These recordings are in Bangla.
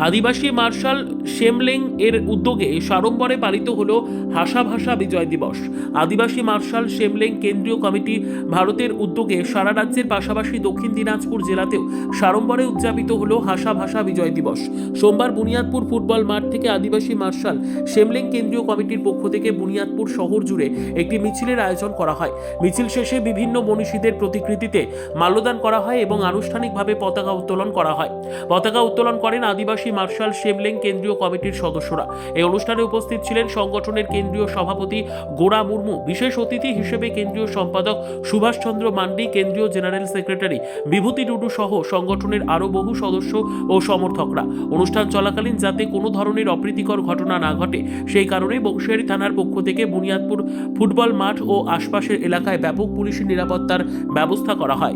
আদিবাসী মার্শাল শেমলেং এর উদ্যোগে সাড়ম্বরে পালিত হলো হাসা ভাষা বিজয় দিবস। আদিবাসী মার্শাল শেমলেং কেন্দ্রীয় কমিটি ভারতের উদ্যোগে সারা রাজ্যের পাশাপাশি দক্ষিণ দিনাজপুর জেলাতেও সাড়ম্বরে উদযাপিত হলো হাসা ভাষা বিজয় দিবস। সোমবার বুনিয়াদপুর ফুটবল মাঠ থেকে আদিবাসী মার্শাল শেমলেং কেন্দ্রীয় কমিটির পক্ষ থেকে বুনিয়াদপুর শহর জুড়ে একটি মিছিলের আয়োজন করা হয়। মিছিল শেষে বিভিন্ন মনীষীদের প্রতিকৃতিতে মাল্যদান করা হয় এবং আনুষ্ঠানিকভাবে পতাকা উত্তোলন করা হয়। পতাকা উত্তোলন করেন আদিবাসী মার্শাল শেমলেং কেন্দ্রীয় কমিটির সদস্যরা। এই অনুষ্ঠানে উপস্থিত ছিলেন সংগঠনের কেন্দ্রীয় সভাপতি গোরা মুর্মু, বিশেষ অতিথি হিসেবে কেন্দ্রীয় সম্পাদক সুভাষচন্দ্র মান্ডি, কেন্দ্রীয় জেনারেল সেক্রেটারি বিভূতি টুডু সহ সংগঠনের আরও বহু সদস্য ও সমর্থকরা। অনুষ্ঠান চলাকালীন যাতে কোনো ধরনের অপ্রীতিকর ঘটনা না ঘটে সেই কারণে বংশিয়ারি থানার পক্ষ থেকে বুনিয়াদপুর ফুটবল মাঠ ও আশপাশের এলাকায় ব্যাপক পুলিশি নিরাপত্তার ব্যবস্থা করা হয়।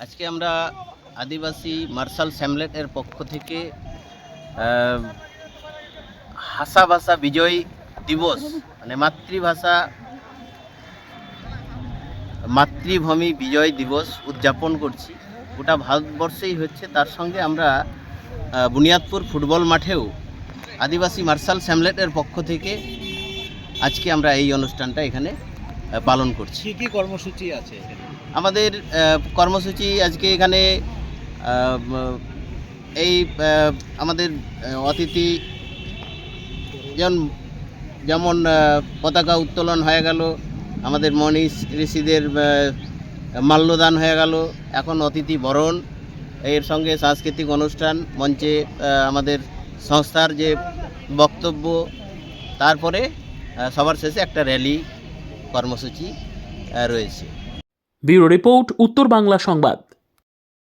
আজকে আমরা আদিবাসী মার্শাল শেমলেং এর পক্ষ থেকে হাসা ভাষা বিজয় দিবস মানে মাতৃভূমি বিজয় দিবস উদযাপন করছি। গোটা ভারতবর্ষেই হচ্ছে, তার সঙ্গে আমরা বুনিয়াদপুর ফুটবল মাঠেও আদিবাসী মার্শাল শেমলেং এর পক্ষ থেকে আজকে আমরা এই অনুষ্ঠানটা এখানে পালন করছি। কী কর্মসূচি আছে? আমাদের কর্মসূচি আজকে এখানে এই আমাদের অতিথি যেমন পতাকা উত্তোলন হয়ে গেল, আমাদের মনীষ ঋষিদের মাল্যদান হয়ে গেল, এখন অতিথি বরণ, এর সঙ্গে সাংস্কৃতিক অনুষ্ঠান মঞ্চে আমাদের সংস্থার যে বক্তব্য, তারপরে সবার শেষে একটা র্যালি কর্মসূচি রয়েছে। ব্যুরো রিপোর্ট, উত্তর বাংলা সংবাদ।